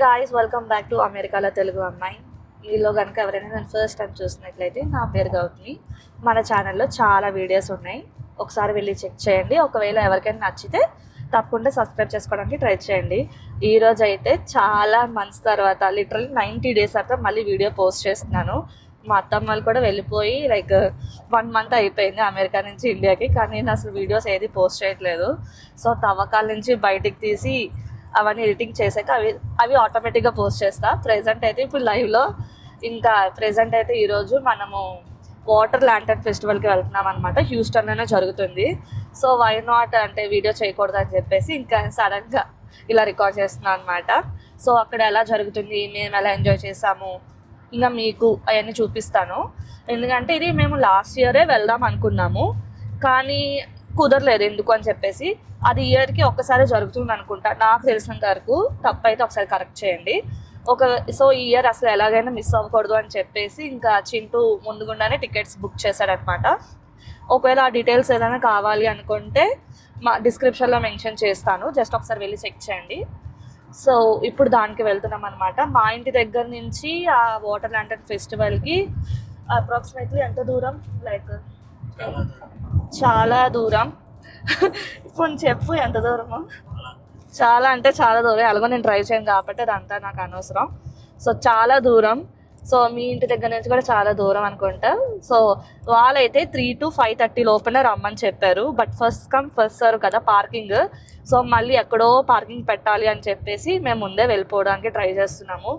Guys, welcome back to అమెరికాలో తెలుగు అమ్మాయి. వీళ్ళు కనుక ఎవరైనా నేను ఫస్ట్ టైం చూసినట్లయితే నా పేరు గౌతమి. మన ఛానల్లో చాలా వీడియోస్ ఉన్నాయి, ఒకసారి వెళ్ళి చెక్ చేయండి. ఒకవేళ ఎవరికైనా నచ్చితే తప్పకుండా సబ్స్క్రైబ్ చేసుకోవడానికి ట్రై చేయండి. ఈరోజు అయితే చాలా మంత్స్ తర్వాత, లిటరల్లీ 90 days తర్వాత మళ్ళీ వీడియో పోస్ట్ చేస్తున్నాను. మా అత్తమ్మలు కూడా వెళ్ళిపోయి 1 month అయిపోయింది అమెరికా నుంచి ఇండియాకి, కానీ నేను అసలు వీడియోస్ ఏది పోస్ట్ చేయట్లేదు. సో తవ్వకాల నుంచి బయటికి తీసి అవన్నీ ఎడిటింగ్ చేశాక అవి ఆటోమేటిక్గా పోస్ట్ చేస్తా. ప్రెజెంట్ అయితే ఇప్పుడు లైవ్లో ప్రెజెంట్ అయితే ఈరోజు మనము వాటర్ ల్యాంటర్న్ ఫెస్టివల్కి వెళ్తున్నాం అనమాట. హ్యూస్టన్లోనే జరుగుతుంది. సో వై నాట్ అంటే వీడియో చేయకూడదు అని చెప్పేసి ఇంకా సడన్గా ఇలా రికార్డ్ చేస్తున్నాను అనమాట. సో అక్కడ ఎలా జరుగుతుంది, మేము ఎలా ఎంజాయ్ చేసాము, ఇంకా మీకు అవన్నీ చూపిస్తాను. ఎందుకంటే ఇది మేము లాస్ట్ ఇయరే వెళ్దాం అనుకున్నాము, కానీ కుదరలేదు ఎందుకు అని చెప్పేసి. అది ఇయర్కి ఒక్కసారి జరుగుతుంది అనుకుంటా, నాకు తెలిసినంత వరకు. తప్పు అయితే ఒకసారి కరెక్ట్ చేయండి. సో ఈ ఇయర్ అసలు ఎలాగైనా మిస్ అవ్వకూడదు అని చెప్పేసి ఇంకా చింటూ ముందుగుండానే టికెట్స్ బుక్ చేశాడనమాట. ఒకవేళ ఆ డీటెయిల్స్ ఏదైనా కావాలి అనుకుంటే మా డిస్క్రిప్షన్లో మెన్షన్ చేస్తాను, జస్ట్ ఒకసారి వెళ్ళి చెక్ చేయండి. సో ఇప్పుడు దానికి వెళ్తున్నాం అనమాట. మా ఇంటి దగ్గర నుంచి ఆ వాటర్ ల్యాంటర్న్ ఫెస్టివల్కి అప్రాక్సిమేట్లీ ఎంత దూరం, చాలా దూరం. ఇప్పుడు చెప్పు ఎంత దూరము. చాలా అంటే చాలా దూరం. అలాగో నేను డ్రైవ్ చేయను కాబట్టి అదంతా నాకు అనవసరం. సో చాలా దూరం. సో మీ ఇంటి దగ్గర నుంచి కూడా చాలా దూరం అనుకుంటా. సో వాళ్ళైతే 3 to 5:30 లోపల రమ్మని చెప్పారు. But first come first serve కదా పార్కింగ్. సో మళ్ళీ ఎక్కడో పార్కింగ్ పెట్టాలి అని చెప్పేసి మేము ముందే వెళ్ళిపోవడానికి ట్రై చేస్తున్నాము.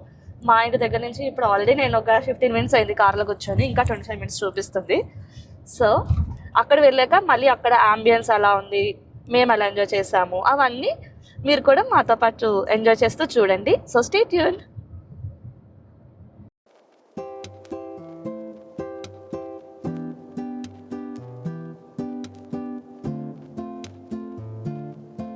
మా ఇంటి దగ్గర నుంచి ఇప్పుడు ఆల్రెడీ నేను ఒక 15 minutes అయింది కార్లో కూర్చొని, ఇంకా 25 minutes చూపిస్తుంది. సో అక్కడ వెళ్ళాక మళ్ళీ అక్కడ అంబియన్స్ ఎలా ఉంది, మేము ఎలా ఎంజాయ్ చేసాము, అవన్నీ మీరు కూడా మాతో పాటు ఎంజాయ్ చేస్తూ చూడండి. So stay tune.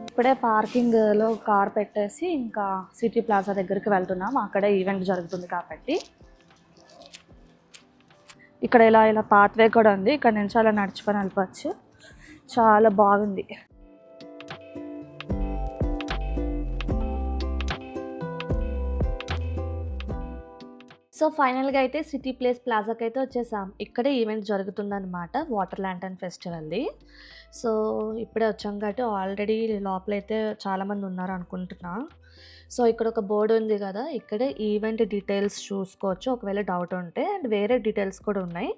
ఇప్పుడే పార్కింగ్లో కార్ పెట్టేసి ఇంకా సిటీ ప్లాజా దగ్గరికి వెళ్తున్నాం. అక్కడే ఈవెంట్ జరుగుతుంది కాబట్టి ఇక్కడ ఇలా పాత్వే కూడా ఉంది. ఇక్కడ నుంచి అలా నడుచుకొని వెళ్ళిపోవచ్చు. చాలా బాగుంది. సో ఫైనల్గా అయితే సిటీ ప్లాజాకి అయితే వచ్చేసాం. ఇక్కడే ఈవెంట్ జరుగుతుందన్నమాట, వాటర్ ల్యాంటర్న్ ఫెస్టివల్ది. సో ఇప్పుడే వచ్చాం కాబట్టి ఆల్రెడీ లోపలైతే చాలామంది ఉన్నారు అనుకుంటున్నా. సో ఇక్కడ ఒక బోర్డు ఉంది కదా, ఇక్కడే ఈవెంట్ డీటెయిల్స్ చూసుకోవచ్చు ఒకవేళ డౌట్ ఉంటే. అండ్ వేరే డీటెయిల్స్ కూడా ఉన్నాయి.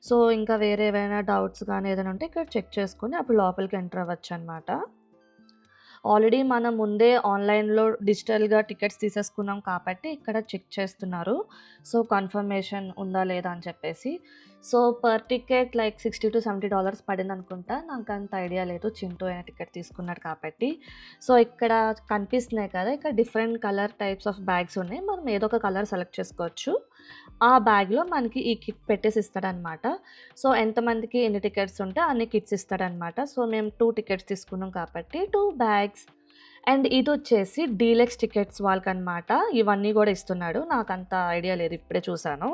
సో ఇంకా వేరే ఏమైనా డౌట్స్ కానీ ఏదైనా ఉంటే ఇక్కడ చెక్ చేసుకొని అప్పుడు లోపలికి ఎంటర్ అవ్వచ్చు అనమాట. ఆల్రెడీ మనం ముందే ఆన్లైన్లో డిజిటల్గా టికెట్స్ తీసేసుకున్నాం కాబట్టి ఇక్కడ చెక్ చేస్తున్నారు. సో కన్ఫర్మేషన్ ఉందా లేదా అని చెప్పేసి. సో పర్ టికెట్ $60 to $70 పడింది అనుకుంటా. నాకు అంత ఐడియా లేదు, చింటూ అయిన టికెట్ తీసుకున్నాడు కాబట్టి. సో ఇక్కడ కనిపిస్తున్నాయి కదా, ఇక్కడ different colour types of bags ఉన్నాయి. మనం ఏదో ఒక కలర్ సెలెక్ట్ చేసుకోవచ్చు. ఆ బ్యాగ్లో మనకి ఈ కిట్ పెట్టేసి ఇస్తాడనమాట. సో ఎంతమందికి ఎన్ని టికెట్స్ ఉంటే అన్ని కిట్స్ ఇస్తాడనమాట. సో మేము 2 tickets తీసుకున్నాం కాబట్టి 2 bags. అండ్ ఇది వచ్చేసి డీలక్స్ టికెట్స్ వాళ్ళకి అనమాట. ఇవన్నీ కూడా ఇస్తున్నాడు. నాకు అంత ఐడియా లేదు, ఇప్పుడే చూశాను.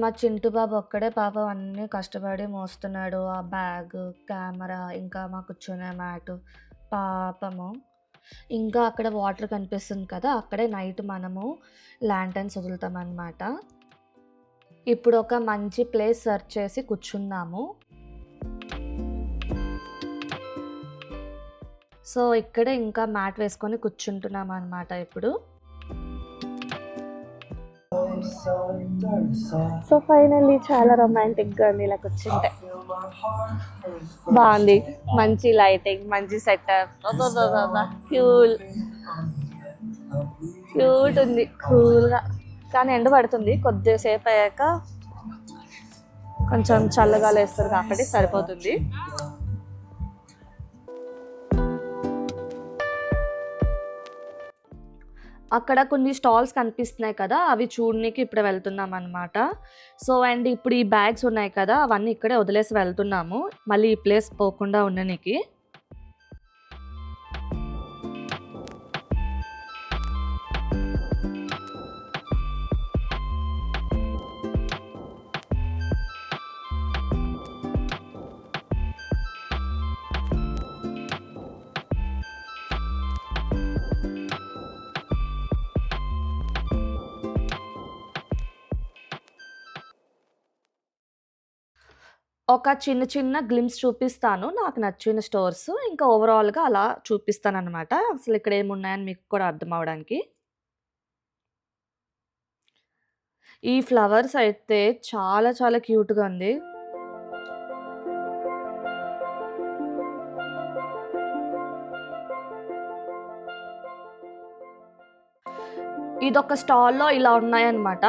మా చింటూ బాబు ఒక్కడే పాపం అన్నీ కష్టపడి మోస్తున్నాడు. ఆ బ్యాగ్, కెమెరా, ఇంకా మా కూర్చునే మ్యాట్, పాపము. ఇంకా అక్కడ వాటర్ కనిపిస్తుంది కదా, అక్కడే నైట్ మనము ల్యాంటర్న్స్ వదులుతామన్నమాట. ఇప్పుడు ఒక మంచి ప్లేస్ సెర్చ్ చేసి కూర్చున్నాము. సో ఇక్కడే ఇంకా మ్యాట్ వేసుకొని కూర్చుంటున్నాం అన్నమాట ఇప్పుడు. సో ఫైనల్లీ చాలా రొమాంటిక్గా ఉంది ఇలా కూర్చుంటే. బాగుంది, మంచి లైటింగ్, మంచి సెటప్, క్యూట్ ఉంది, కూల్గా. కానీ ఎండ పడుతుంది, కొద్దిసేపు అయ్యాక కొంచెం చల్లగా వేస్తారు కాబట్టి సరిపోతుంది. అక్కడ కొన్ని స్టాల్స్ కనిపిస్తున్నాయి కదా, అవి చూడడానికి ఇప్పుడు వెళ్తున్నాం అనమాట. సో అండ్ ఇప్పుడు ఈ బ్యాగ్స్ ఉన్నాయి కదా, అవన్నీ ఇక్కడే వదిలేసి వెళ్తున్నాము, మళ్ళీ ఈ ప్లేస్ పోకుండా ఉండడానికి. ఒక చిన్న చిన్న గ్లింప్స్ చూపిస్తాను. నాకు నచ్చిన స్టోర్స్. ఇంకా ఓవరాల్‌గా అలా చూపిస్తాననమాట. అసలిక్కడ ఏమున్నాయని మీకు కూడా అర్థం అవ్వడానికి. ఈ ఫ్లవర్స్ అయితే చాలా చాలా క్యూట్‌గా ఉంది. ఇదొక స్టాల్‌లో ఇలా ఉన్నాయన్నమాట.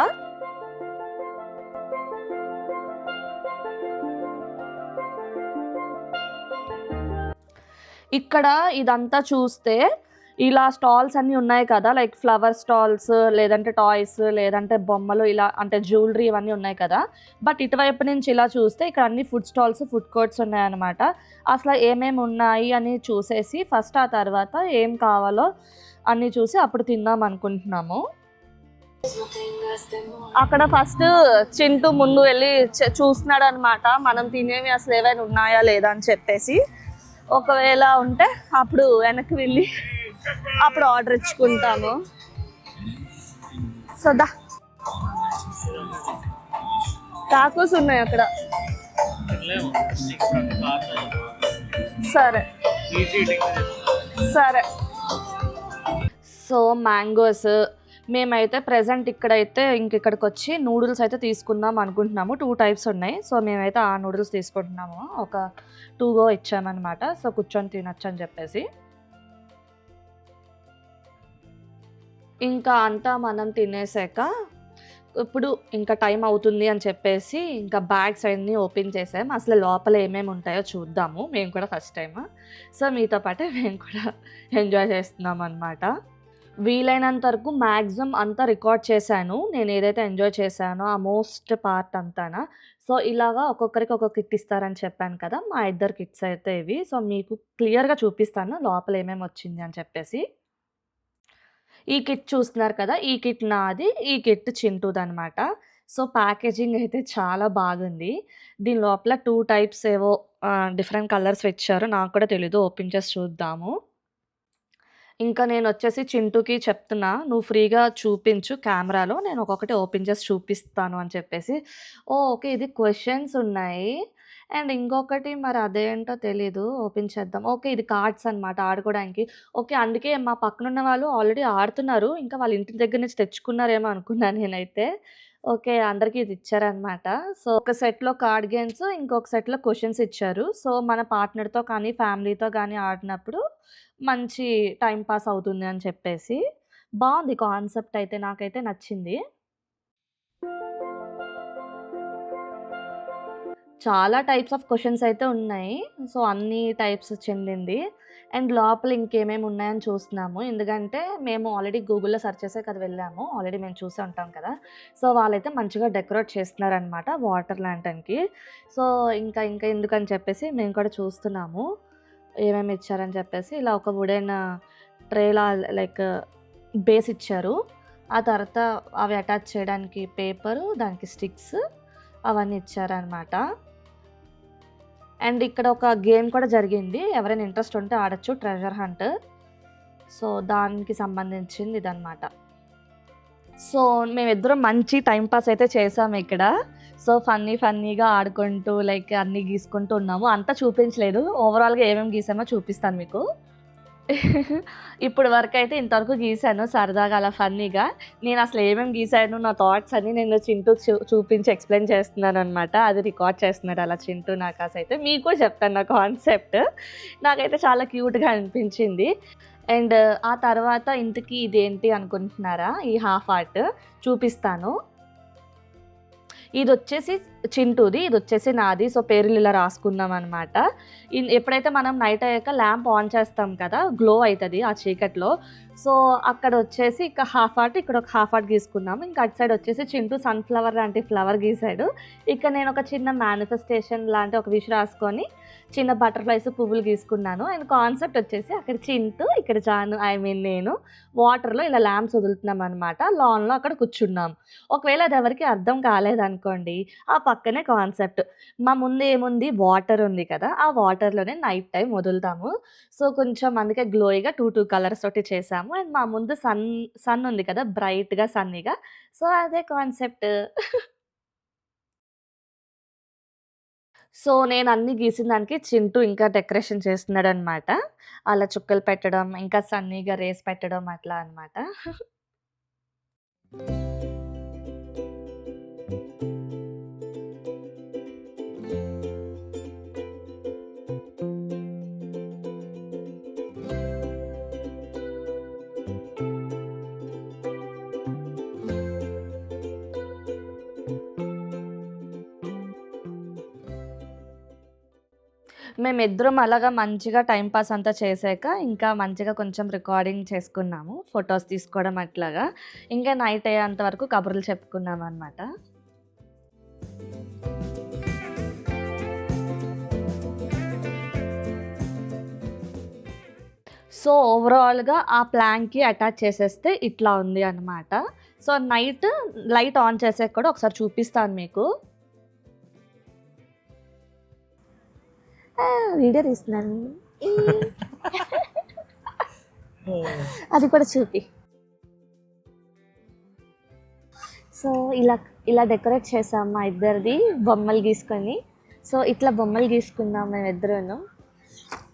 ఇక్కడ ఇదంతా చూస్తే ఇలా స్టాల్స్ అన్నీ ఉన్నాయి కదా! లైక్ ఫ్లవర్ స్టాల్స్, లేదంటే టాయ్స్, లేదంటే బొమ్మలు ఇలా అంటే జ్యువెలరీ ఇవన్నీ ఉన్నాయి కదా! బట్ ఇటువైపు నుంచి ఇలా చూస్తే ఇక్కడ అన్ని ఫుడ్ స్టాల్స్, ఫుడ్ కోర్ట్స్ ఉన్నాయన్నమాట. అసల ఏమేమి ఉన్నాయి అని చూసేసి ఫస్ట్ ఆ తర్వాత ఏం కావాలో అన్నీ చూసి అప్పుడు తిందాం అనుకుంటున్నాము. అక్కడ ఫస్ట్ చింటూ ముందు వెళ్ళి చూస్తున్నాడనమాట. మనం తినేవి అసలు ఏవైనా ఉన్నాయా లేదా అని చెప్పేసి. ఒకవేళ ఉంటే అప్పుడు వెనక్కి వెళ్ళి అప్పుడు ఆర్డర్ ఇచ్చుకుంటాము. సో టాకోస్ ఉన్నాయి అక్కడ. సరే సరే. సో మ్యాంగోస్ మేమైతే ప్రెజెంట్ ఇక్కడైతే ఇక్కడికి వచ్చి నూడిల్స్ అయితే తీసుకుందాం అనుకుంటున్నాము. 2 టైప్స్ ఉన్నాయి. సో మేమైతే ఆ నూడిల్స్ తీసుకుంటున్నాము. ఒక 2 గో ఇచ్చామన్నమాట. సో కూర్చొని తినొచ్చు అని చెప్పేసి. ఇంకా అంతా మనం తినేసాక ఇప్పుడు ఇంకా టైం అవుతుంది అని చెప్పేసి ఇంకా బ్యాగ్స్ అన్నీ ఓపెన్ చేసాం. అసలు లోపల ఏమేమి ఉంటాయో చూద్దాము. మేము కూడా ఫస్ట్ టైమ్. సో మీతో పాటే మేము కూడా ఎంజాయ్ చేస్తున్నాం అనమాట. వీలైనంత వరకు మ్యాక్సిమం అంతా రికార్డ్ చేశాను. నేను ఏదైతే ఎంజాయ్ చేశానో ఆ మోస్ట్ పార్ట్ అంతానా. సో ఇలాగా ఒక్కొక్కరికి ఒక్కొక్క కిట్ ఇస్తారని చెప్పాను కదా! మా ఇద్దరు కిట్స్ అయితే ఇవి. సో మీకు క్లియర్‌గా చూపిస్తాను లోపల ఏమేమి వచ్చింది అని చెప్పేసి. ఈ కిట్ చూస్తున్నారు కదా! ఈ కిట్ నాది. ఈ కిట్ చింటూదనమాట. సో ప్యాకేజింగ్ అయితే చాలా బాగుంది. దీని లోపల 2 టైప్స్ ఏవో డిఫరెంట్ కలర్స్ ఇచ్చారు. నాకు కూడా తెలీదు. ఓపెన్ చేసి చూద్దాము. ఇంకా నేనొచ్చేసి చింటూకి చెప్తున్నా, "నువ్వు ఫ్రీగా చూపించు కెమెరాలో. నేను ఒక్కొక్కటి ఓపెన్ చేసి చూపిస్తాను" అని చెప్పేసి. ఓకే. ఇది క్వెషన్స్ ఉన్నాయి. అండ్ ఇంకొకటి మరి అదేంటో తెలీదు. ఓపెన్ చేద్దాం. ఓకే. ఇది కార్డ్స్ అనమాట ఆడుకోవడానికి. ఓకే. అందుకే మా పక్కనున్న వాళ్ళు ఆల్రెడీ ఆడుతున్నారు. ఇంకా వాళ్ళ ఇంటి దగ్గర నుంచి తెచ్చుకున్నారేమో అనుకున్నా నేనైతే. ఓకే. అందరికి ఇది ఇచ్చారనమాట. సో, ఒక సెట్‌లో కార్డ్ గేమ్స్, ఇంకొక సెట్‌లో క్వెషన్స్ ఇచ్చారు. సో, మన పార్ట్నర్‌తో కానీ, ఫ్యామిలీతో గానీ ఆడినప్పుడు మంచి టైమ్ పాస్ అవుతుంది అని చెప్పేసి. బావుంది కాన్సెప్ట్ అయితే నాకైతే నచ్చింది. చాలా టైప్స్ ఆఫ్ క్వెషన్స్ అయితే ఉన్నాయి. సో, అన్ని టైప్స్ చెందింది. అండ్ లోపల ఇంకేమేమి ఉన్నాయని చూస్తున్నాము. ఎందుకంటే మేము ఆల్రెడీ గూగుల్‌లో సెర్చ్ చేసే కదా వెళ్ళాము. ఆల్రెడీ మేము చూసే ఉంటాం కదా! సో, వాళ్ళైతే మంచిగా డెకరేట్ చేస్తున్నారనమాట వాటర్ లాంటన్‌కి. సో, ఇంకా ఎందుకని చెప్పేసి మేము కూడా చూస్తున్నాము. ఏమేమి ఇచ్చారని చెప్పేసి. ఇలా ఒక వుడెన్ ట్రేలా లైక్ బేస్ ఇచ్చారు. ఆ తర్వాత అవి అటాచ్ చేయడానికి పేపరు, దానికి స్టిక్స్ అవన్నీ ఇచ్చారనమాట. అండ్ ఇక్కడ ఒక గేమ్ కూడా జరిగింది. ఎవరైనా ఇంట్రెస్ట్ ఉంటే ఆడొచ్చు. Treasure hunt. సో, దానికి సంబంధించింది ఇదనమాట. సో, మేమిద్దరం మంచి టైమ్ పాస్ అయితే చేసాము ఇక్కడ. సో, ఫన్నీగా ఆడుకుంటూ లైక్ అన్నీ గీసుకుంటూ ఉన్నాము. అంతా చూపించలేదు. ఓవరాల్‌గా ఏమేమి గీసామో చూపిస్తాను మీకు. ఇప్పుడు వరకైతే ఇంతవరకు గీసాను సరదాగా అలా ఫన్నీగా. నేనసలు ఏమేమి గీసాను, నా థాట్స్ అన్నీ నేను చింటూకి చూపించి ఎక్స్‌ప్లెయిన్ చేస్తున్నాననమాట. అది రికార్డ్ చేస్తున్నాడు అలా చింటూ నాకాసైతే. మీకు కూడా చెప్తాను నా కాన్సెప్ట్. నాకైతే చాలా క్యూట్‌గా అనిపించింది. అండ్ ఆ తర్వాత ఇంతకీ ఇదేంటి అనుకుంటున్నారా? ఈ హాఫ్ ఆర్ట్ చూపిస్తాను. ఇదొచ్చేసి చింటూది. ఇదొచ్చేసి నాది. సో, పేర్లు ఇలా రాసుకున్నామనమాట. ఎప్పుడైతే మనం నైట్ అయ్యాక ల్యాంప్ ఆన్ చేస్తాం కదా! గ్లో అయితది ఆ చీకట్లో. సో, అక్కడొచ్చేసి ఇక హాఫ్ హార్ట్, ఇక్కడొక హాఫ్ హార్ట్ గీసుకున్నాము. ఇంకా అటు సైడ్ వచ్చేసి చింటూ సన్‌ఫ్లవర్ లాంటి ఫ్లవర్ గీసాడు. ఇక్కడ నేనొక చిన్న మేనిఫెస్టేషన్ లాంటి ఒక విష్ రాసుకొని, చిన్న బటర్‌ఫ్లైస్, పువ్వులు గీసుకున్నాను. అండ్ కాన్సెప్ట్ వచ్చేసి అక్కడ చింటూ, ఇక్కడ జాను నేను వాటర్‌లో ఇలా ల్యాంప్స్ వదులుతున్నామనమాట. లాన్‌లో అక్కడ కూర్చున్నాం. ఒకవేళ అది ఎవరికీ అర్థం కాలేదనుకోండి, ఆ పక్కనే కాన్సెప్ట్. మా ముందు ఏముంది వాటర్ ఉంది కదా! ఆ వాటర్‌లోనే నైట్ టైమ్ వదులుతాము. సో, కొంచెం అందుకే గ్లోయిగా 2 కలర్స్ తోటి చేసాము. అండ్ మా ముందు సన్ ఉంది కదా! బ్రైట్‌గా, సన్నీగా. సో, అదే కాన్సెప్ట్. సో, నేను అన్నీ గీసిన దానికి చింటూ ఇంకా డెకరేషన్ చేస్తున్నాడనమాట. అలా చుక్కలు పెట్టడం, ఇంకా సన్నీగా రేస్ పెట్టడం అట్లా అనమాట. మేమిద్దరం అలాగా మంచిగా టైమ్ పాస్ అంతా చేశాక, ఇంకా మంచిగా కొంచెం రికార్డింగ్ చేసుకున్నాము. ఫోటోస్ తీసుకోవడం అట్లాగా. ఇంకా నైట్ అయ్యేంత వరకు కబుర్లు చెప్పుకున్నామనమాట. సో, ఓవరాల్‌గా ఆ ప్లాంక్‌కి అటాచ్ చేసేస్తే ఇట్లా ఉంది అనమాట. సో, నైట్ లైట్ ఆన్ చేసాక కూడా ఒకసారి చూపిస్తాను మీకు. వీడియో తీస్తున్నాను. అది కూడా చూపి. సో, ఇలా డెకరేట్ చేసాం మా ఇద్దరిది బొమ్మలు గీసుకొని. సో, ఇట్లా బొమ్మలు గీసుకున్నాం మేమిద్దరూను.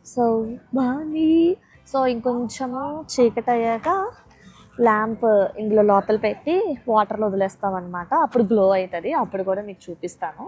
సో, బాగుంది. సో, ఇంకొంచెము చీకటయ్యాక ల్యాంప్ ఇందులో లోపల పెట్టి వాటర్‌లో వదిలేస్తామనమాట. అప్పుడు గ్లో అయితది. అప్పుడు కూడా మీకు చూపిస్తాను.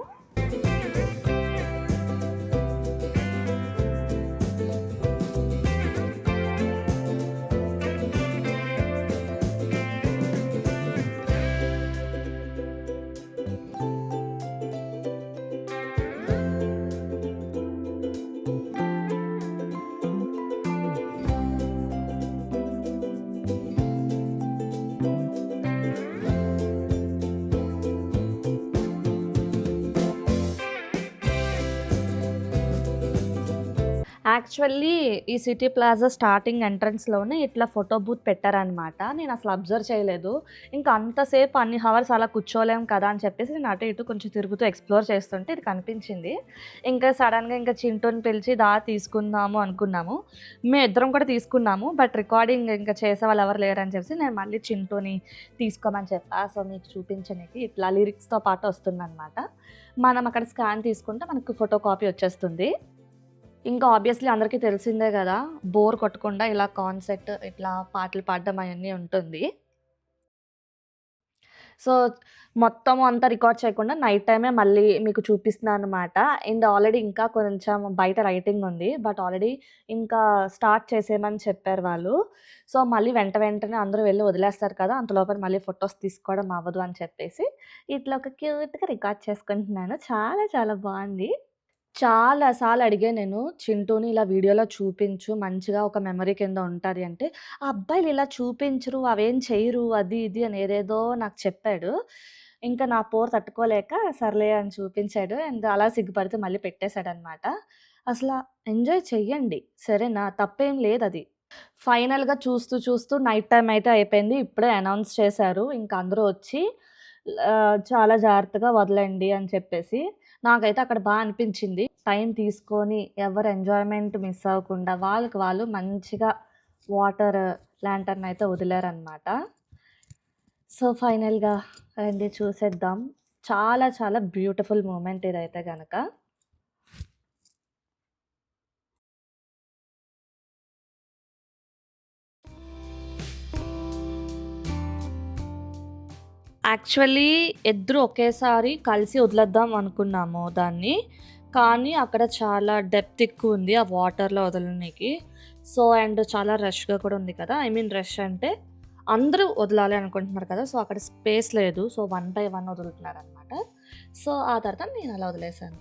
యాక్చువల్లీ ఈ సిటీ ప్లాజా స్టార్టింగ్ ఎంట్రన్స్‌లోనే ఇట్లా ఫోటో బూత్ పెట్టారనమాట. నేనసలు అబ్జర్వ్ చేయలేదు. ఇంకా అంతసేపు అన్ని హవర్స్ అలా కూర్చోలేం కదా అని చెప్పేసి నేను అటు ఇటు కొంచెం తిరుగుతూ ఎక్స్‌ప్లోర్ చేస్తుంటే ఇది కనిపించింది. ఇంకా సడెన్‌గా ఇంకా చింటూని పిలిచి తీసుకుందాము అనుకున్నాము. మేమిద్దరం కూడా తీసుకున్నాము. బట్ రికార్డింగ్ ఇంకా చేసేవాళ్ళు ఎవరు లేరని చెప్పేసి నేను మళ్ళీ చింటూని తీసుకోమని చెప్పా. సో, మీకు చూపించనీకి ఇట్లా లిరిక్స్‌తో పాటు వస్తుందనమాట. మనం అక్కడ స్కాన్ తీసుకుంటే మనకు ఫోటో కాపీ వచ్చేస్తుంది. ఇంకా ఆబ్వియస్‌లీ అందరికీ తెలిసిందే గదా! బోర్ కొట్టకుండా ఇలా కాన్సెర్ట్ ఇట్లా పాటలు పాడడం అయన్నీ ఉంటుంది. సో, మొత్తం అంతా రికార్డ్ చేయకుండా నైట్ టైమే మళ్ళీ మీకు చూపిస్తున్నాననమాట. అండ్ ఆల్రెడీ ఇంకా కొంచెం బయట లైటింగ్ ఉంది. బట్ ఆల్రెడీ ఇంకా స్టార్ట్ చేసేయమని చెప్పారు వాళ్ళు. సో, మళ్ళీ వెంటనే అందరూ వెళ్లి వదిలేస్తారు కదా! అంతలోపల మళ్ళీ ఫోటోస్ తీసుకోవడం అవ్వదు అని చెప్పేసి ఇట్లా ఒక క్యూట్‌గా రికార్డ్ చేసుకుంటున్నాను. చాలా చాలా బావుంది. చాలా సార్లు అడిగా నేను చింటూని ఇలా వీడియోలో చూపించు. మంచిగా ఒక మెమరీ కింద ఉంటది అంటే, ఆ అబ్బాయిలు ఇలా చూపించరు, అవేం చెయ్యరు అది ఇది అని ఏదేదో నాకు చెప్పాడు. ఇంకా నా పోరు తట్టుకోలేక సర్లే అని చూపించాడు. అండ్ అలా సిగ్గుపడితే మళ్ళీ పెట్టేసాడనమాట. అసల ఎంజాయ్ చెయ్యండి. సరేనా? తప్పేం లేదది. ఫైనల్‌గా చూస్తూ నైట్ టైమ్ అయితే అయిపోయింది. ఇప్పుడే అనౌన్స్ చేశారు. ఇంక అందరూ వచ్చి చాలా జాగ్రత్తగా వదలండి అని చెప్పేసి. నాకైతే అక్కడ అనిపించింది. టైం తీసుకొని ఎవరు ఎంజాయ్‌మెంట్ మిస్ అవ్వకుండా వాళ్ళకి వాళ్ళు మంచిగా వాటర్ లాంటర్న్ అయితే వదిలారనమాట. సో, ఫైనల్‌గా రండి చూసేద్దాం. చాలా చాలా బ్యూటిఫుల్ మూమెంట్ ఇదైతే గనక. యాక్చువల్లీ ఇద్దరు ఒకేసారి కలిసి వదిలేద్దాం అనుకున్నాము దాన్ని. కానీ అక్కడ చాలా డెప్త్ ఎక్కువుంది ఆ వాటర్‌లో వదలనీకి. సో, అండ్ చాలా రష్‌గా కూడా ఉంది కదా! ఐ మీన్ రష్ అంటే అందరూ వదలాలి అనుకుంటున్నారు కదా! సో, అక్కడ స్పేస్ లేదు. సో, వన్ బై వన్ వదులుతున్నారనమాట. సో, ఆ తర్వాత నేను అలా వదిలేసాను.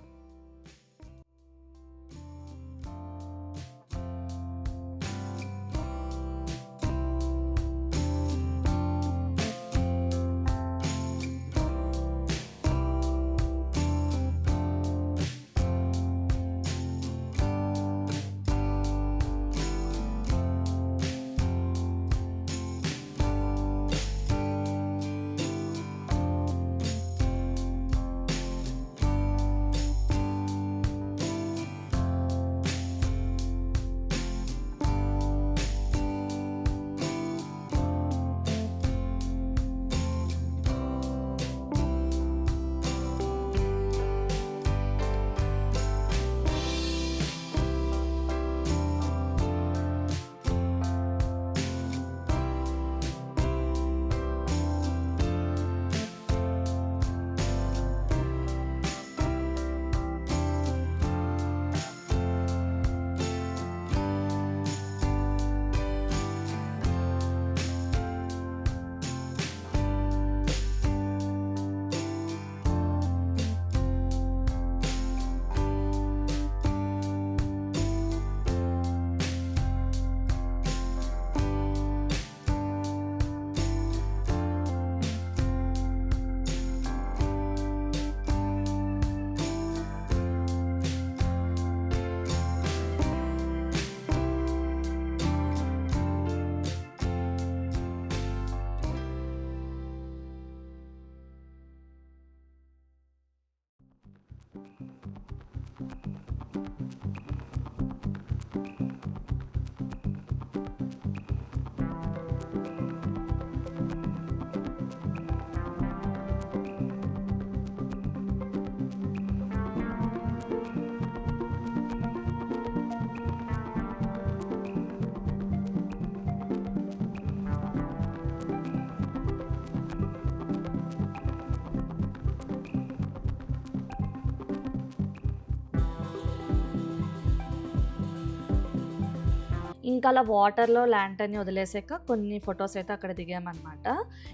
ఇంకా అలా వాటర్లో ల్యాంటర్ని వదిలేసాక కొన్ని ఫొటోస్ అయితే అక్కడ దిగామన్నమాట.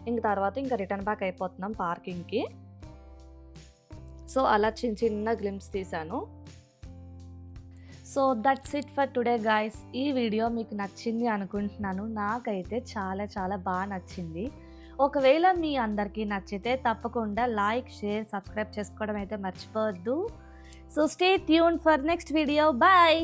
ఇంక తర్వాత ఇంకా రిటర్న్ బ్యాక్ అయిపోతున్నాం పార్కింగ్కి. సో అలా చిన్న చిన్న గ్లింప్స్ తీశాను. So that's it for today guys. ఈ వీడియో మీకు నచ్చింది అనుకుంటున్నాను. నాకైతే చాలా చాలా బాగా నచ్చింది. ఒకవేళ మీ అందరికీ నచ్చితే తప్పకుండా లైక్, షేర్, సబ్స్క్రైబ్ చేసుకోవడం అయితే మర్చిపోవద్దు. So stay tune for next video. Bye.